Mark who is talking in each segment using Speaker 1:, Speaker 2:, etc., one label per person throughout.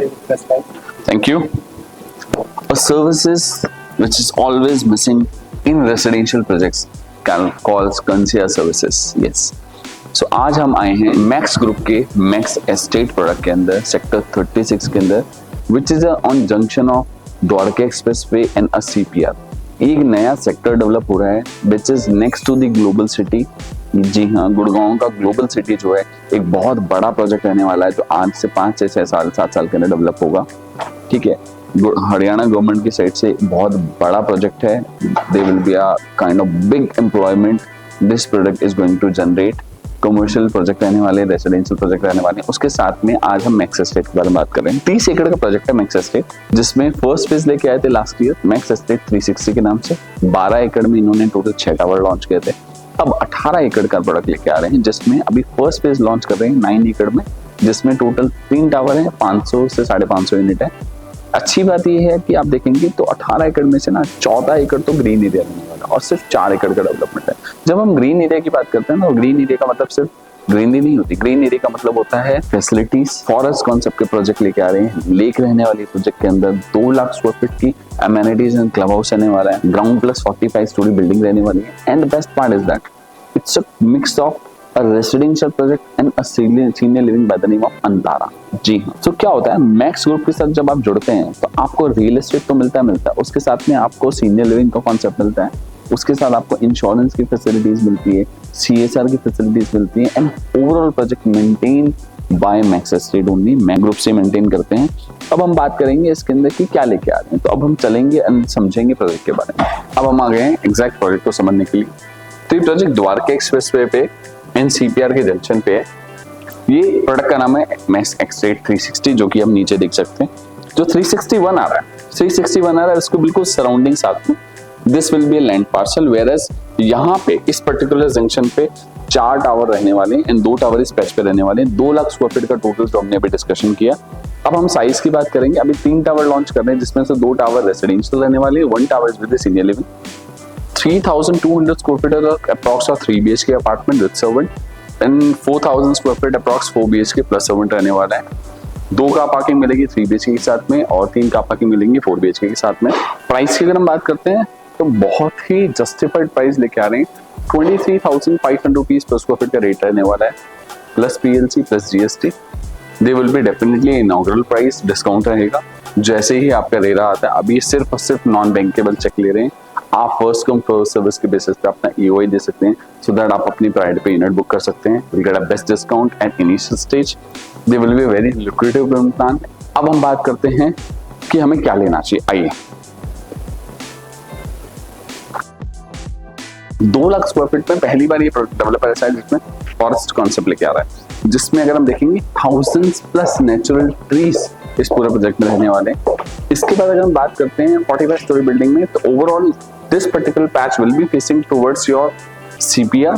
Speaker 1: you would prescribe?
Speaker 2: Thank you. A services which is always missing in residential projects calls concierge services. Yes. So आज हम आए हैं Max group के Max Estate product के अंदर sector 36 के अंदर which is on junction of Dwarka expressway and a CPR। एक नया सेक्टर डेवलप हो रहा है which is next to the global city. जी हाँ, गुड़गांव का ग्लोबल सिटी जो है एक बहुत बड़ा प्रोजेक्ट रहने वाला है जो आज से 5 से 6 साल 7 साल के अंदर डेवलप होगा। ठीक है, हरियाणा गवर्नमेंट की साइड से बहुत बड़ा प्रोजेक्ट है। They will be a kind of big employment this project is going to generate. Commercial project रहने वाले, रेसिडेंशियल प्रोजेक्ट रहने वाले, उसके साथ में आज हम मैक्स एस्टेट के बारे में बात कर रहे हैं। 30 एकड़ का प्रोजेक्ट है मैक्स एस्टेट, जिसमें फर्स्ट फेज लेके आए थे लास्ट ईयर मैक्स एस्टेट 360 के नाम से। 12 एकड़ में इन्होंने टोटल 6 टावर लॉन्च किए थे। अब 18 एकड़ का प्रोडक्ट लेके आ रहे हैं, जिसमें अभी फर्स्ट फेज लॉन्च कर रहे हैं 9 एकड़ में, जिसमें टोटल 3 टावर है, 500 से 550 यूनिट है। अच्छी बात यह है कि आप देखेंगे तो 18 एकड़ में से ना 14 एकड़ तो ग्रीन एरिया रहने वाला और सिर्फ 4 एकड़ का डेवलपमेंट है। जब हम ग्रीन एरिया की बात करते हैं ना, ग्रीन एरिया का मतलब सिर्फ ग्रीनरी नहीं होती। ग्रीन एरिया का मतलब होता है फैसिलिटीज। फॉरेस्ट कॉन्सेप्ट के प्रोजेक्ट लेके आ रहे हैं। लेक रहने वाली प्रोजेक्ट के अंदर 2 लाख स्क्वायर फीट की अमेनिटीज एंड क्लब हाउस रहने वाला है। ग्राउंड प्लस 45 स्टोरी बिल्डिंग रहने वाली है। And the best part is that it's a mix of a residential project and a senior living by the name of अंधारा। जी हाँ, तो क्या होता है मैक्स ग्रुप के साथ जब आप जुड़ते हैं तो आपको रियल एस्टेट तो मिलता है, उसके साथ में आपको सीनियर लिविंग का कॉन्सेप्ट मिलता है, उसके साथ आपको इंश्योरेंस की फैसिलिटीज मिलती है, CSR की फैसिलिटीज मिलती है and overall project maintain by max estate only. Max group से मेंटेन करते हैं। अब हम बात करेंगे इसके अंदर की क्या लेके आ रहे हैं, तो अब हम चलेंगे एंड समझेंगे प्रोजेक्ट के बारे में। अब हम आ गए हैं एग्जैक्ट प्रोजेक्ट को समझने के लिए। तो ये प्रोजेक्ट द्वारका एक्सप्रेस वे पे एंड CPR के जंक्शन पे है। ये प्रोडक्ट का नाम है मैक्स एस्टेट 360, जो कि हम नीचे देख सकते हैं। जो 361 आ रहा है, 361 आ रहा है, इसको बिल्कुल सराउंडिंग साथ में this will be land parcel, whereas यहाँ पे इस पर्टिकुलर जंक्शन पे 4 टावर रहने वाले हैं एंड 2 टावर इस पैच पे रहने वाले हैं। 2 लाख स्क्वायर फीट का टोटल जो हमने अभी डिस्कशन किया। अब हम साइज की बात करेंगे। अभी 3 टावर लॉन्च कर रहे हैं, जिसमें से 2 टावर रेसिडेंशियल रहने वाले हैं, 1 tower with senior living. 3200 square feet approx or 3 BHK apartment with servant and 4000 square feet approx 4 BHK plus servant रहने वाला है। 2 कार पार्किंग मिलेगी 3 BHK के साथ में और 3 कार पार्किंग मिलेंगी 4 BHK के साथ में। प्राइस की अगर हम बात करते हैं तो बहुत ही जस्टिफाइड प्राइस लेके आ रहे हैं। 23,500 रुपीज पर स्क्वायर फीट का रेट रहने वाला है, plus PLC plus GST। They will be definitely inaugural price, discount रहेगा जैसे ही आपका रेरा आता है। अभी सिर्फ और सिर्फ नॉन बैंकेबल चेक ले रहे हैं। आप फर्स्ट कम फर्स्ट सर्विस के बेसिस पे अपना EOI दे सकते हैं, सो दैट आप अपनी प्राइवेट पे यूनिट बुक कर सकते हैं। Will get a best discount at initial stage. They will be very lucrative plan. अब हम बात करते हैं कि हमें क्या लेना चाहिए। आइए, 2 लाख स्क्वायर फीट में पहली बार ये डेवलपर ऐसा है जिसमें फॉरेस्ट कॉन्सेप्ट लेके आ रहा है, जिसमें अगर हम देखेंगे 1000 प्लस नेचुरल ट्रीज इस पूरे प्रोजेक्ट में रहने वाले हैं। इसके बाद अगर हम बात करते हैं 45 स्टोरी बिल्डिंग में, तो overall this particular patch will be facing towards your CPR।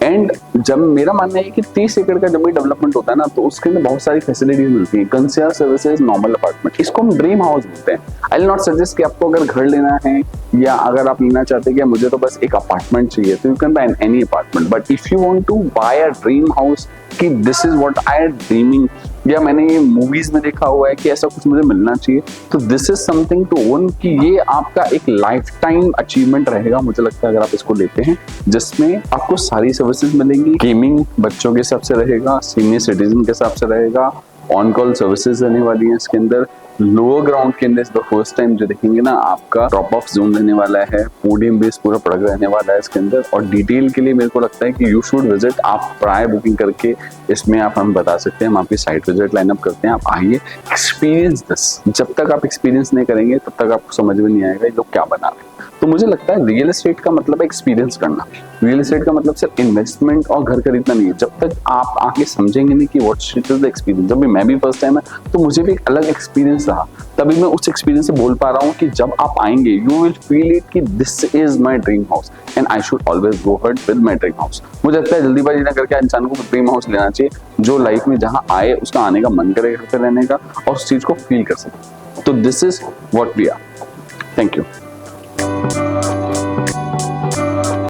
Speaker 2: And जब मेरा मानना है कि 30 एकड़ का जब भी डेवलपमेंट होता है ना, तो उसके अंदर बहुत सारी फैसिलिटीज मिलती हैं। कंसियर सर्विसेज, नॉर्मल अपार्टमेंट, इसको हम ड्रीम हाउस बोलते हैं। आई विल नॉट सजेस्ट कि आपको अगर घर लेना है या अगर आप लेना चाहते हैं कि मुझे तो बस एक अपार्टमेंट चाहिए, तो you can buy any apartment. But if you want to buy a dream house कि this is what I am dreaming, या मैंने मूवीज में देखा हुआ है कि ऐसा कुछ मुझे मिलना चाहिए, तो this is something to own, कि ये आपका एक लाइफ टाइम अचीवमेंट रहेगा मुझे लगता है अगर आप इसको लेते हैं, जिसमें आपको सारी सर्विसेज मिलेंगी। गेमिंग बच्चों के हिसाब से रहेगा, सीनियर सिटीजन के हिसाब से रहेगा, ऑन कॉल सर्विसेज रहने वाली है इसके अंदर। लोअर ग्राउंड के अंदर फर्स्ट टाइम जो देखेंगे ना, आपका ड्रॉप ऑफ जोन रहने वाला है, पोडियम बेस पूरा प्रोडक्ट रहने वाला है इसके अंदर। और डिटेल के लिए मेरे को लगता है कि यू शुड विजिट, आप प्रायर बुकिंग करके इसमें आप हम बता सकते हैं, हम आपकी साइट विजिट लाइनअप करते हैं। आप आइए, एक्सपीरियंस दिस। जब तक आप एक्सपीरियंस नहीं करेंगे तब तक आपको समझ में नहीं आएगा ये लोग क्या बना रहे हैं। तो मुझे लगता है रियल एस्टेट का मतलब है एक्सपीरियंस करना। रियल एस्टेट का मतलब सिर्फ इन्वेस्टमेंट और घर खरीदना नहीं है। जब तक आप आके समझेंगे नहीं कि व्हाट इज द एक्सपीरियंस। जब भी मैं भी फर्स्ट टाइम है तो मुझे भी एक अलग एक्सपीरियंस रहा, तभी मैं उस एक्सपीरियंस से बोल पा रहा हूँ कि जब आप आएंगे यू विल फील इट कि this is my dream house and I should always go ahead with my dream house. मुझे लगता है जल्दीबाजी ना करके इंसान को ड्रीम हाउस लेना चाहिए, जो लाइफ में जहाँ आए उसका आने का मन करे घर पे रहने का और उस चीज को फील कर सके। तो this is what we are. Thank you.